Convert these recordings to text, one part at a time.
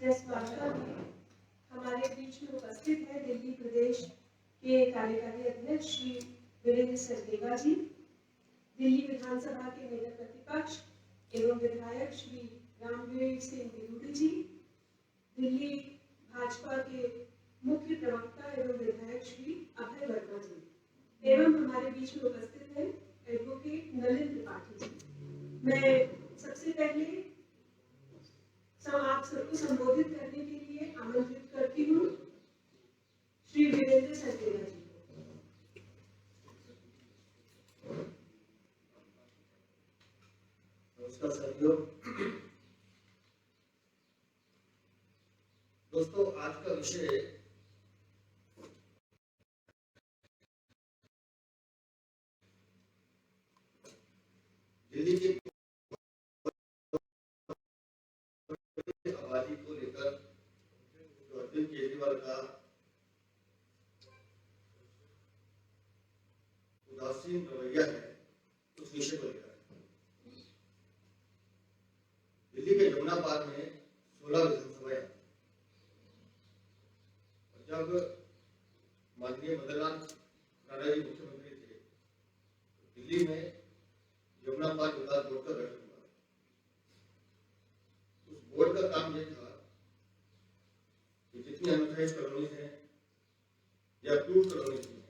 Press वार्ता में हमारे बीच में उपस्थित है दिल्ली प्रदेश के कार्यकारी अध्यक्ष श्री वीरेंद्र सचदेवा जी, दिल्ली विधानसभा के नेता प्रतिपक्ष एवं विधायक श्री रामवीर सिंह दिलूरी जी, दिल्ली भाजपा के मुख्य प्रवक्ता एवं विधायक श्री अभय वर्मा जी एवं हमारे बीच में उपस्थित है एडवोकेट नलिन त्रिपाठी जी। मैं सबसे पहले आप सबको संबोधित करने के लिए आमंत्रित करती हूँ श्री वीरेंद्र सचदेवा जी को। नमस्कार साथियों। दोस्तों, आज का विषय दिल्ली की आबादी को लेकर जो अरविंद केजरीवाल का उदासीन रवैया है, उस विषय को लेकर दिल्ली के यमुना पार्क में 16 विधानसभाएं, और जब माननीय मदनलाल नाडा जी मुख्यमंत्री थे तो दिल्ली में यमुना पार्क विकास बोर्ड का गठन हुआ। उस बोर्ड का काम यह था कि जितनी अनऑथराइज्ड कॉलोनीज हैं या अप्रूव्ड कॉलोनीज हैं,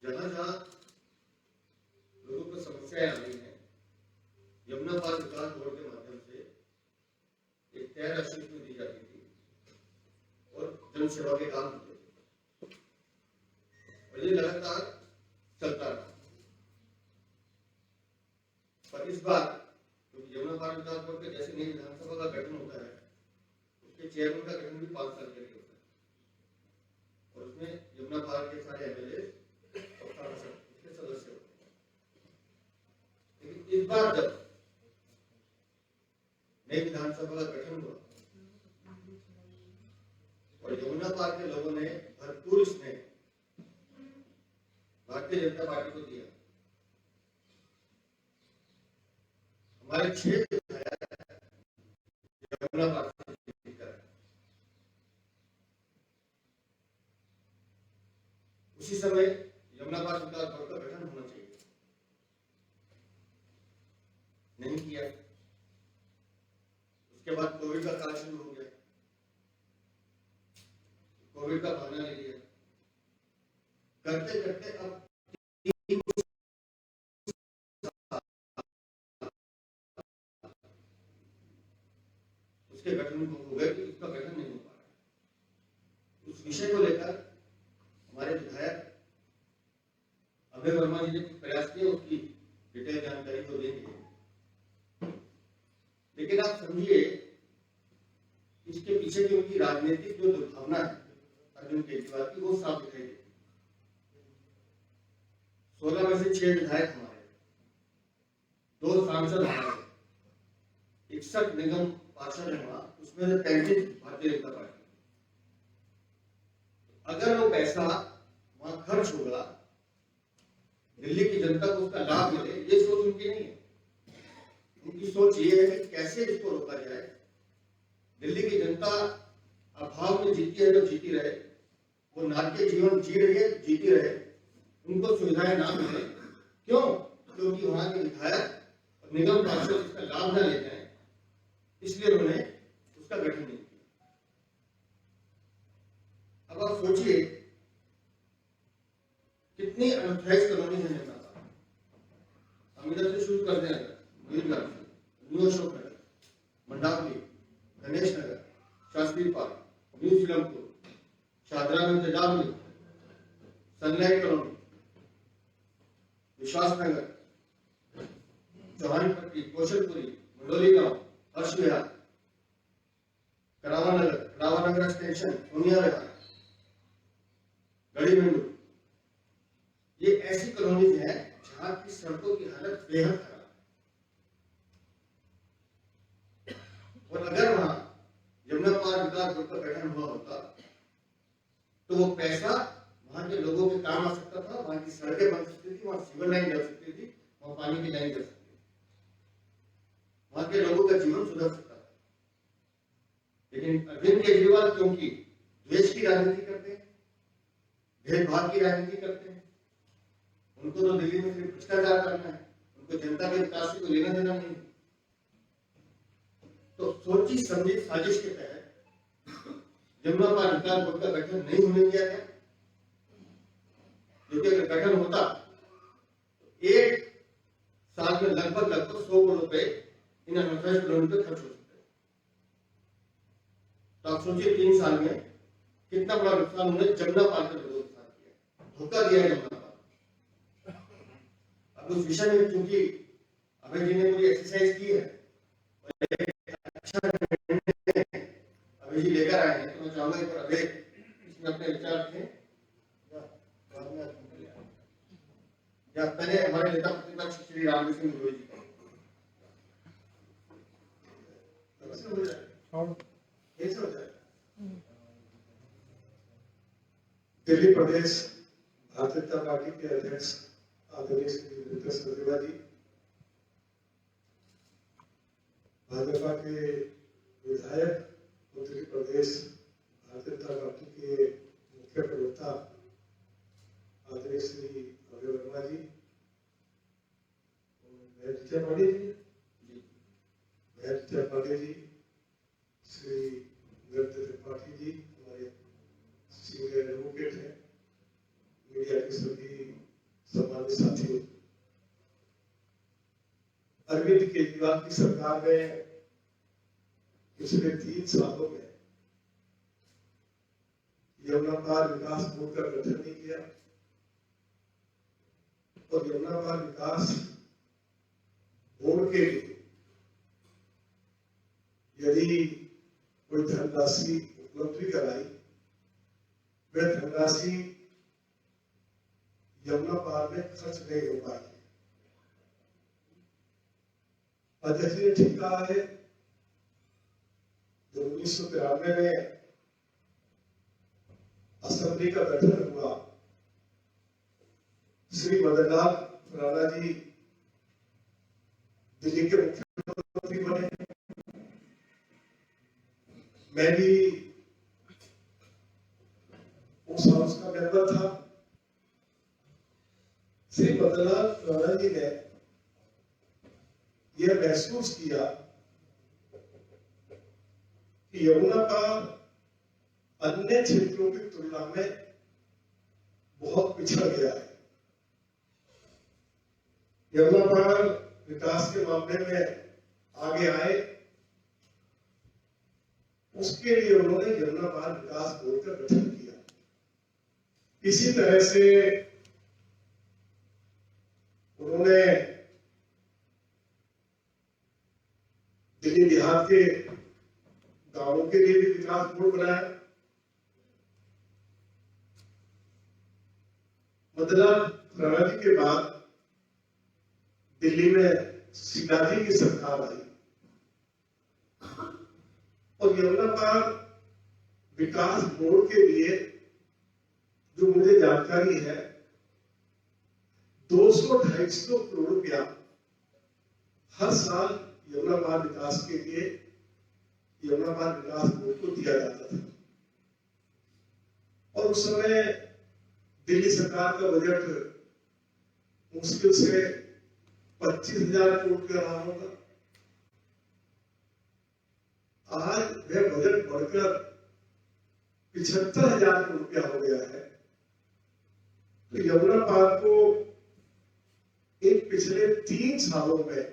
जहां जहां लोगों को समस्याएं आ रही हैं, यमुना पार्क विकास बोर्ड के माध्यम से एक तय राशि में दी जाती थी और जन सेवा के काम होते थे, और ये लगातार चलता रहा। पर इस बार क्योंकि यमुना पार्क विकास बोर्ड के जैसे नई विधानसभा का गठन होता है, उसके चेयरमैन का गठन भी 5 साल के लिए होता है, और उसमें यमुना पार्क के सारे एमएलए और उसके सदस्य होते हैं। लेकिन इस बार जब नई विधानसभा का गठन हुआ और यमुना पार्क के लोगों ने भरपूर स्नेह भारतीय जनता पार्टी को दिया, हमारे 6 यमुना पार्क से जीतकर, उसी समय यमुना पार्क विकास बोर्ड का गठन होना चाहिए, नहीं किया। उसके बाद कोविड का काल शुरू हो गया, कोविड का बहाना ले लिया, करते करते अब उसके गठन को हो गए कि उसका गठन नहीं हो पा रहा। उस विषय को लेकर हमारे विधायक अभय वर्मा जी ने प्रयास किया, उसकी डिटेल जानकारी को देंगे, लेकिन आप समझिए इसके पीछे की उनकी राजनीतिक जो दुर्भावना है अरविंद केजरीवाल की, वो साफ दिखाई देती। 16 में से 6 विधायक हमारे, 2 सांसद हमारे, 61 निगम पार्षद है वहां, उसमें से 35 भारतीय जनता पार्टी। अगर वो पैसा वहां खर्च होगा, दिल्ली की जनता को उसका लाभ मिले, ये सोच उनकी नहीं है। उनकी सोच ये है कि कैसे इसको रोका जाए। दिल्ली की जनता अभाव में जीती है तो जीती रहे, वो नाट्य जीवन जी रही है, जीती रहे, उनको सुविधाएं ना मिले। क्यों? क्योंकि वहां के विधायक निगम पार्षद इसका लाभ न ले जाए, इसलिए उन्होंने उसका गठन नहीं किया। अब आप सोचिए कितनी अनऑथराइज्ड कॉलोनी है यमुना पार्क। हम इधर से शुरू करते हैं, New Ashok Nagar, Mandawali, Ganesh Nagar, Shastri Park, New Seelampur, Shadraganj Tejawali, Sunlight Colony, Vishwas Nagar, चौहानपट्टी, Kaushalpuri, Mandoli गांव, हर्ष विहार, करावा नगर एक्सटेंशन, सोनिया विहार, गड़ी मेंढू, ये ऐसी कॉलोनीज है जहां की सड़कों की हालत बेहद खराब है। और अगर वहां यमुना पार्क विकास बोर्ड का गठन हुआ होता तो वो पैसा वहां के लोगों के काम आ सकता था, वहां की सड़कें बन सकती थी, वहां सीवर लाइन डल सकती थी, वहां पानी की लाइन डल सकती थी, वहां के लोगों का जीवन सुधर सकता था। लेकिन अरविंद केजरीवाल क्योंकि द्वेष की राजनीति करते हैं, भेदभाव की राजनीति करते हैं, उनको तो दिल्ली में सिर्फ भ्रष्टाचार करना है, उनको जनता के विकास से कोई लेना देना नहीं। तो सोची समझी साजिश के तहत जमुना पार विकास बोर्ड का गठन नहीं होने दिया गया, क्योंकि अगर गठन होता तो एक साल में लगभग 100 करोड़ रुपए इन अनऑथराइज्ड लोन पे खर्च हो सकते हैं। तो आप सोचिए 3 साल में कितना बड़ा नुकसान उन्होंने जमुना पार का लोगों के साथ किया, धोखा दिया है जमुना पार। अब उस विषय में चूंकि अभय जी ने पूरी एक्सरसाइज की है, अच्छा अभय जी लेकर आए हैं, तो मैं चाहूंगा कि अभय इसमें अपने विचार रखें या पहले हमारे नेता प्रतिपक्ष श्री रामकृष्ण सिंह जी हो जाए, कैसे हो जाए। दिल्ली प्रदेश भारतीय जनता पार्टी के अध्यक्ष आदरणीय श्री वीरेंद्र सचदेवा जी, भाजपा के विधायक उत्तरी प्रदेश भारतीय जनता पार्टी के मुख्य प्रवक्ता आदरणीय श्री अभय वर्मा जी, पांडे जी, श्री नृत्य त्रिपाठी जी, हमारे सीनियर एडवोकेट हैं, मीडिया के सभी सम्मानित साथियों, अरविंद केजरीवाल की सरकार ने पिछले 3 सालों में यमुना पार विकास बोर्ड का गठन नहीं किया और यमुना पार विकास बोर्ड के लिए यदि कोई धनराशि उपलब्ध भी कराई, वह धनराशि यमुना पार में खर्च नहीं हो पाई। अध्यक्ष ने ठीक कहा है, जब 1993 में असेंबली का गठन हुआ, श्री मदन लाल खुराना जी दिल्ली के मुख्यमंत्री बने, मैं भी उस हाउस का मेंबर था। श्री मदन लाल खुराना जी ने यह महसूस किया कि यमुना पार अन्य क्षेत्रों की तुलना में बहुत पिछड़ गया है। यमुना पार विकास के मामले में आगे आए, उसके लिए उन्होंने यमुना पार विकास बोर्ड का गठन किया। इसी तरह से उन्होंने दिल्ली बिहार के गांवों के लिए भी विकास बोर्ड बनाया। मदनलाल खुराना जी के बाद दिल्ली में शिवाजी की सरकार आई और यमुना पार विकास बोर्ड के लिए जो मुझे जानकारी है 200-250 करोड़ रुपया हर साल यमुना पार विकास के लिए यमुना पार विकास बोर्ड को दिया जाता था। और उस समय दिल्ली सरकार का बजट मुश्किल से 25,000 करोड़ का रहा होगा। आज वह बजट बढ़कर 75,000 करोड़ रुपया हो गया है। तो यमुना पार को इन पिछले 3 सालों में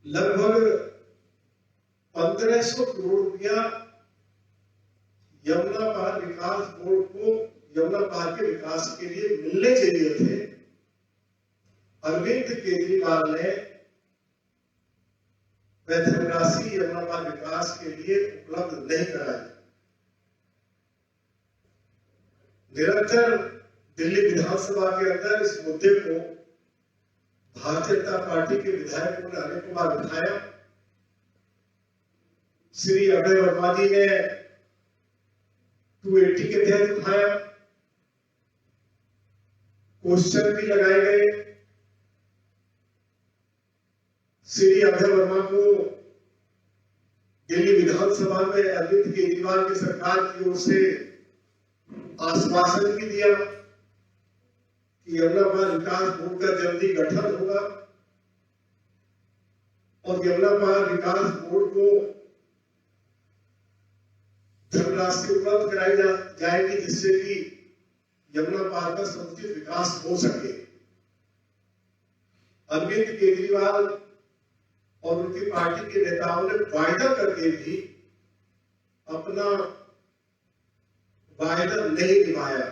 लगभग 1,500 करोड़ रुपया यमुना पार विकास बोर्ड को यमुना पार के विकास के लिए मिलने चाहिए थे। अरविंद केजरीवाल ने वह धनराशि यमुना पार विकास के लिए उपलब्ध नहीं कराई। निरंतर दिल्ली विधानसभा के अंदर इस मुद्दे को भारतीय जनता पार्टी के विधायकों ने अनेक बार उठाया। श्री अभय वर्मा जी ने 280 के तहत उठाया, क्वेश्चन भी लगाए गए। श्री अभय वर्मा को दिल्ली विधानसभा में अरविंद केजरीवाल की सरकार की ओर से आश्वासन भी दिया कि यमुना पार विकास बोर्ड का जल्दी गठन होगा और यमुना पार विकास बोर्ड को धनराशि उपलब्ध कराई जाएगी जिससे कि यमुना पार का समुचित विकास हो सके। अरविंद केजरीवाल और उनकी पार्टी के नेताओं ने वायदा करके भी अपना वायदा नहीं निभाया।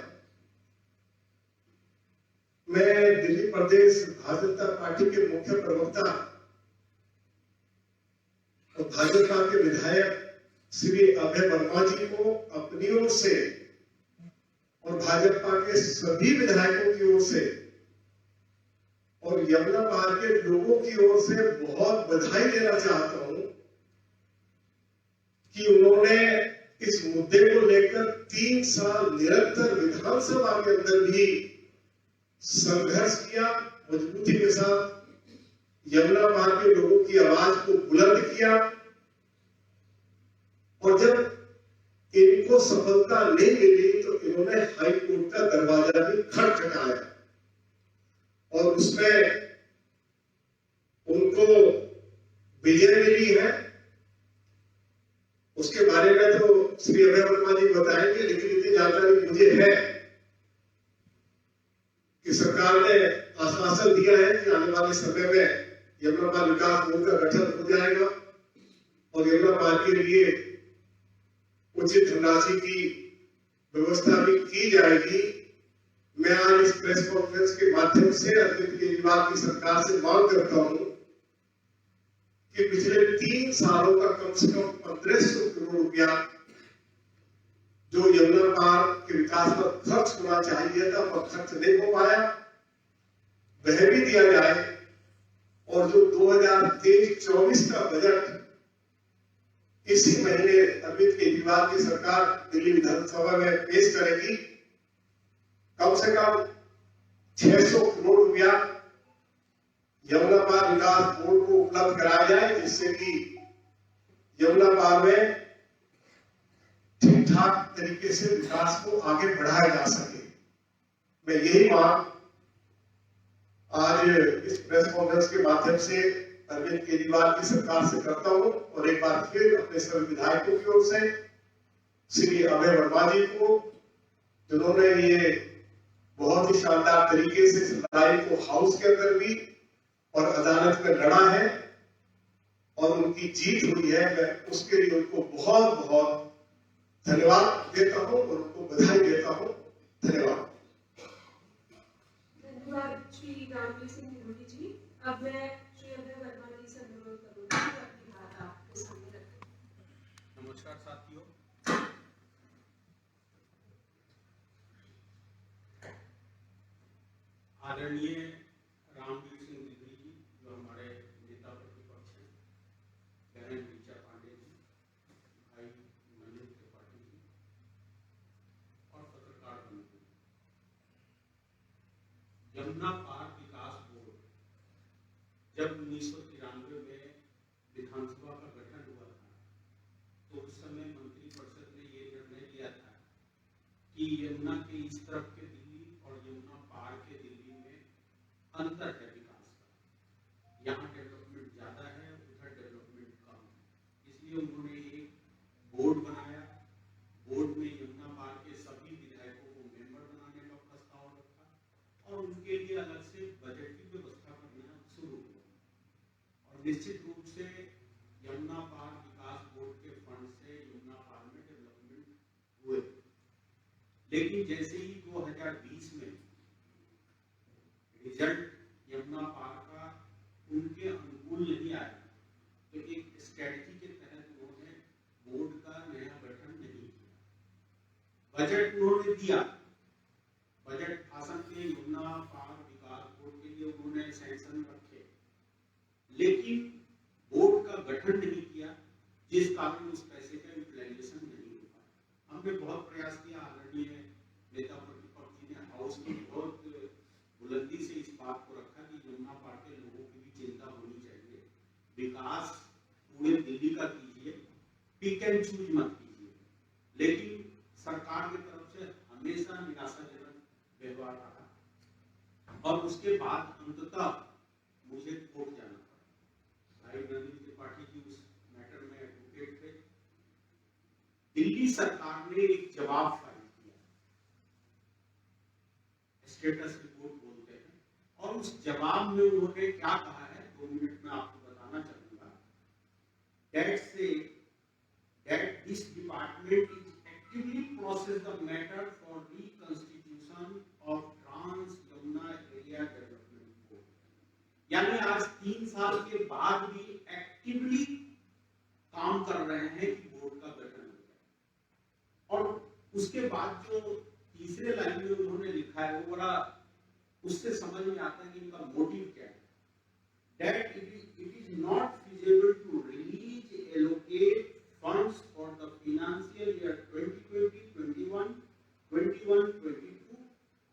मैं दिल्ली प्रदेश भारतीय जनता पार्टी के मुख्य प्रवक्ता और भाजपा के विधायक श्री अभय वर्मा जी को अपनी ओर से और भाजपा के सभी विधायकों की ओर से और यमुना पार के लोगों की ओर से बहुत बधाई देना चाहता हूं कि उन्होंने इस मुद्दे को लेकर 3 साल निरंतर विधानसभा के अंदर भी संघर्ष किया, मजबूती के साथ यमुना पार के लोगों की आवाज को बुलंद किया और जब इनको सफलता नहीं मिली तो इन्होंने हाई कोर्ट का दरवाजा भी खटखटाया और उसमें उनको विजय मिली है। उसके बारे में तो श्री अभय वर्मा जी बताएंगे, लेकिन इतनी जानकारी मुझे है कि सरकार ने आश्वासन दिया है कि आने वाले समय में यमुना पार विकास बोर्ड का गठन हो जाएगा और यमुना पार के लिए उचित धनराशि की व्यवस्था भी की जाएगी। मैं आज इस प्रेस कॉन्फ्रेंस के माध्यम से अरविंद केजरीवाल की सरकार से मांग करता हूं कि पिछले 3 सालों का कम से कम 1500 करोड़ रुपया जो यमुना पार के विकास पर खर्च होना चाहिए था और खर्च नहीं हो पाया वह भी दिया जाए और जो 2023-24 का बजट इसी महीने अरविंद केजरीवाल की सरकार दिल्ली विधानसभा में पेश करेगी, कम से कम 600 करोड़ रुपया यमुना पार विकास बोर्ड को उपलब्ध कराया जाए जिससे कि यमुना पार में ठीक ठाक तरीके से विकास को आगे बढ़ाया जा सके। मैं यही मांग आज इस प्रेस कॉन्फ्रेंस के माध्यम से अरविंद केजरीवाल की सरकार से करता हूं और एक बार फिर अपने सभी विधायकों की ओर से श्री अभय वर्मा जी को जिन्होंने ये बहुत ही शानदार तरीके से इस लड़ाई को हाउस के अंदर भी और अदालत में लड़ा है और उनकी जीत हुई है, मैं उसके लिए उनको बहुत बहुत धन्यवाद देता हूं और उनको बधाई देता हूं। धन्यवाद। धन्यवाद श्री रामवीर सिंह गिरोही जी। अब मैं श्री अभय वर्मा जी से अनुरोध करूंगी कि अपनी बात आपके सामने रखें। नमस्कार साथियों, आदरणीय रामवीर सिंह गिरोही जी जो हमारे नेता प्रतिपक्ष हैं, बहन ऋचा पांडे जी, भाई मनोज त्रिपाठी जी और पत्रकार बंधु, यमुना पार विकास बोर्ड जब 1993 में विधानसभा का गठन हुआ था तो उस समय मंत्रिपरिषद ने ये निर्णय लिया था कि यमुना के इस तरफ के दिल्ली और यमुना पार के दिल्ली में अंतर है विकास का, यहाँ डेवलपमेंट ज्यादा है, उधर डेवलपमेंट कम है। इसलिए उन्होंने एक बोर्ड बनाया, बोर्ड में यमुना पार के सभी विधायकों को मेंबर बनाने का प्रस्ताव रखा और उनके लिए अलग से बजट की व्यवस्था करना शुरू हुआ और निश्चित रूप से यमुना पार विकास बोर्ड के फंड से यमुना पार में डेवलपमेंट हुए। लेकिन जैसे ही 2020 में रिजल्ट यमुना पार का उनके अनुकूल नहीं आया तो एक स्ट्रेटजी के तहत उन्होंने बोर्ड का नया गठन नहीं किया। बजट उन्होंने दिया, बजट भाषण के यमुना पार विकास बोर्ड के लिए उन्होंने सैंक्शन रखे, लेकिन बोर्ड का गठन नहीं किया जिस कारण उस पैसे का यूटिलाइजेशन नहीं हो पाया। हमने बहुत प्रयास किया, आदरणीय नेता प्रतिपक्ष जी ने हाउस में बहुत बुलंदी से इस बात को रखा कि यमुना पार के लोगों की भी चिंता होनी चाहिए, विकास पूरे दिल्ली का कीजिए पिक एंड चूज मत कीजिए, लेकिन सरकार की तरफ से हमेशा निराशाजनक व्यवहार रहा और उसके बाद अंततः मुझे कोर्ट जाना पड़ा। भाई नलिन त्रिपाठी जी उस मैटर में एडवोकेट थे। दिल्ली सरकार ने एक जवाब फाइल किया, स्टेटस रिपोर्ट बोलते हैं, और उस जवाब में उन्होंने क्या कहा है 2 मिनट में आपको बताना चाहूंगा। that this department is actively process the matter for reconstitution of Trans Yamuna Area Development Board। यानी आज 3 साल के बाद भी एक्टिवली काम कर रहे हैं कि बोर्ड का गठन हो जाए। और उसके बाद जो तीसरे लाइन में उन्होंने लिखा है वो बड़ा उससे समझ में आता है कि इनका मोटिव क्या है। That it is not feasible to release allocate funds for the financial year 2020-21, 21-22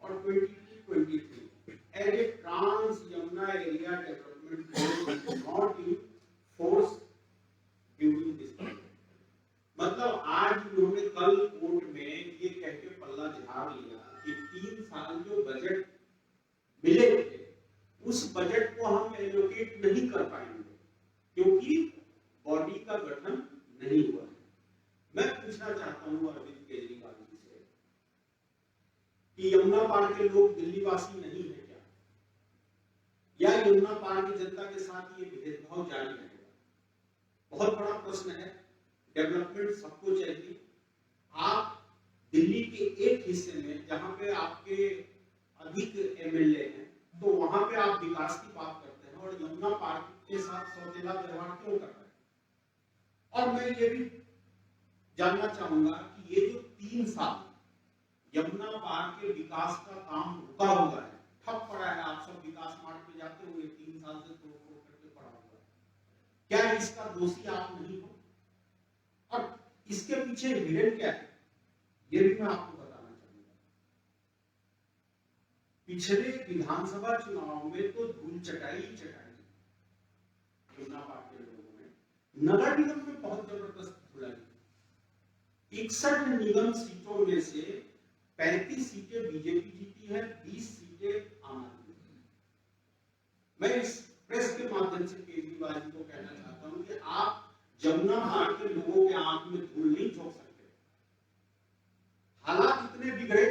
or 22-23 as a Trans Yamuna Area Development Board is not in force during this period। मतलब आज उन्होंने कल कोर्ट में ये कह के पल्ला झाड़ लिया कि 3 साल जो बजट मिले थे उस बजट को हम एलोकेट नहीं कर पाएंगे क्योंकि बॉडी का गठन नहीं हुआ है। मैं पूछना चाहता हूं अरविंद केजरीवाल जी से कि यमुना पार के लोग दिल्ली वासी नहीं है क्या, या यमुना पार की जनता के साथ ये भेदभाव जारी रहेगा? बहुत बड़ा प्रश्न है। डेवलपमेंट सबको चाहिए। आप दिल्ली के एक हिस्से में जहां पे आपके अधिक एमएलए हैं तो वहां पे आप विकास की बात करते हैं और यमुना पार के साथ सौतेला व्यवहार क्यों कर रहे हैं? और मैं ये भी जानना चाहूंगा कि ये जो 3 साल यमुना पार के विकास का काम रुका हुआ है, ठप पड़ा है, आप सब विकास मार्ग पे जाते हुए 3 साल से तोड़ करके पड़ा हुआ है, क्या इसका दोषी आप नहीं हो? और इसके पीछे हिडन क्या है ये भी मैं आपको बताना चाहूंगा। पिछले विधानसभा चुनाव में तो धूल चटाई यमुना पार के लोगों ने। नगर निगम में बहुत जबरदस्त धुलाई। 61 निगम सीटों में से 35 सीटें बीजेपी जीती है, 20 सीटें आम आदमी। मैं इस प्रेस के माध्यम से केजरीवाल जी को कहना चाहता हूं कि आप यमुना पार के लोगों के आंख में धूल नहीं झोंक सकते। हालात इतने बिगड़े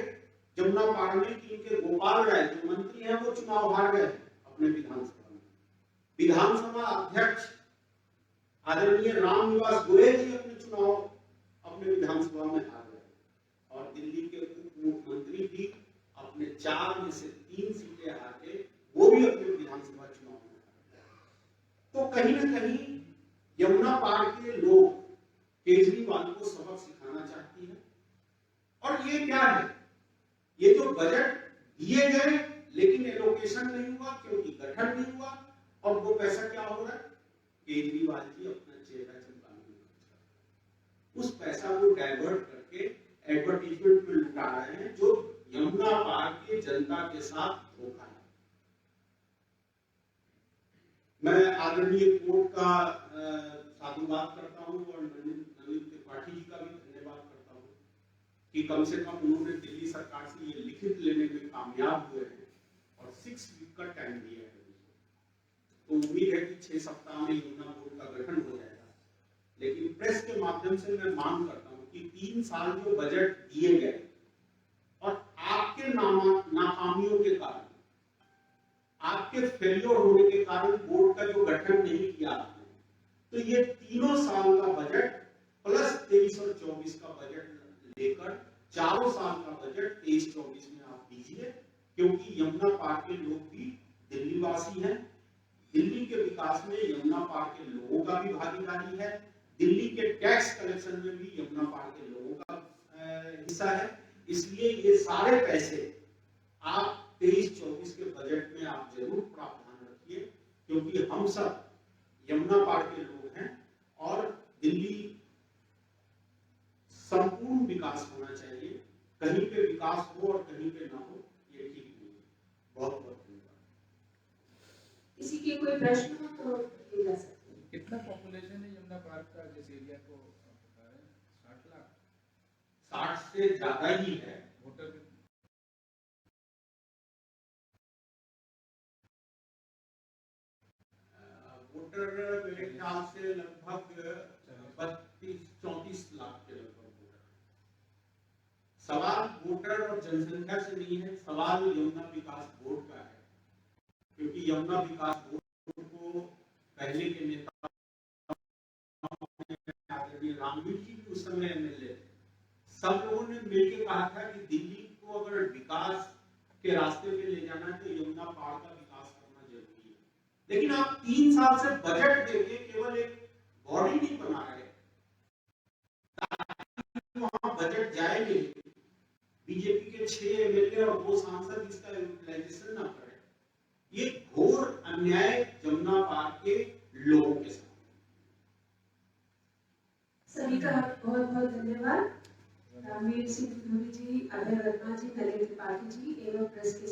यमुना पार में कि इनके गोपाल राय जो मंत्री हैं वो चुनाव हार गए अपने विधानसभा में। विधानसभा अध्यक्ष आदरणीय रामनिवास गोयल जी अपने चुनाव अपने विधानसभा में हार गए और दिल्ली के उप मुख्यमंत्री भी अपने 4 में से 3 सीटें हार के वो भी अपने विधानसभा चुनाव में हार गए। तो कहीं ना कहीं यमुना पार के लोग केजरीवाल को सबक सिखाना चाहती है। और ये क्या है, ये जो बजट दिए गए लेकिन एलोकेशन नहीं हुआ क्योंकि गठन नहीं हुआ, और वो पैसा क्या हो रहा है, केजरीवाल जी अपना चेहरा चमकाने में उस पैसा को डाइवर्ट करके एडवर्टीजमेंट में लुटा रहे हैं जो यमुना पार के जनता के साथ धोखा है। मैं आदरणीय कोर्ट का साधुवाद करता हूं और नलिन त्रिपाठी जी का भी धन्यवाद करता हूं कि कम से कम उन्होंने दिल्ली सरकार से ये लिखित लेने में कामयाब हुए हैं और 6 वीक का टाइम दिया है। तो उम्मीद है कि 6 सप्ताह में यमुना बोर्ड का गठन हो जाएगा। लेकिन प्रेस के माध्यम से मैं मांग करता हूं कि 3 साल जो बजट दिए गए और आपके नाकामियों के कारण, आपके फेलियर होने के कारण बोर्ड का जो गठन नहीं किया आपने, तो ये तीनों साल का बजट प्लस 23 और 24 का बजट लेकर 4 साल का बजट 23-24 में आप दीजिए, क्योंकि यमुना पार के लोग भी दिल्ली वासी हैं। दिल्ली के विकास में यमुना पार के लोगों का भी भागीदारी है। दिल्ली के टैक्स कलेक्शन में भी यमुना पार के लोगों का हिस्सा है। इसलिए ये सारे पैसे आप 23-24 के बजट में आप जरूर प्रावधान रखिए, क्योंकि हम सब यमुना पार के लोग हैं और दिल्ली संपूर्ण विकास होना चाहिए। कहीं पे विकास हो और कहीं पे ना हो, ये ठीक नहीं है। बहुत बहुत धन्यवाद। किसी के कोई प्रश्न हो तो ये जा सकते हैं। कितना पॉपुलेशन है यमुना पार्क का जिस एरिया को 60 से ज्यादा ही है। वोटर मेरे ख्याल से लगभग 32-34 लाख के लगभग वोटर। सवाल वोटर और जनसंख्या से नहीं है, सवाल यमुना विकास बोर्ड का है, क्योंकि यमुना विकास बोर्ड को पहले के नेता आदरणीय रामवीर जी भी उस समय एमएलए थे, सब लोगों ने मिलकर कहा था कि दिल्ली को अगर विकास के रास्ते पे ले जाना है तो यमुना पहाड़ का विकास करना जरूरी है। लेकिन आप 3 साल से बजट देके केवल एक बॉडी नहीं बना रहे, वहां बजट जाए नहीं, बीजेपी के 6 एमएलए और 2 सांसद इसका यूटिलाइजेशन ना करें, ये घोर अन्याय जमुना पहाड़ के लोगों के साथ। सभी का बहुत बहुत धन्यवाद। रामवीर सिंह धूरी जी, अभय वर्मा जी, नरेंद्र त्रिपाठी जी एवं प्रेस के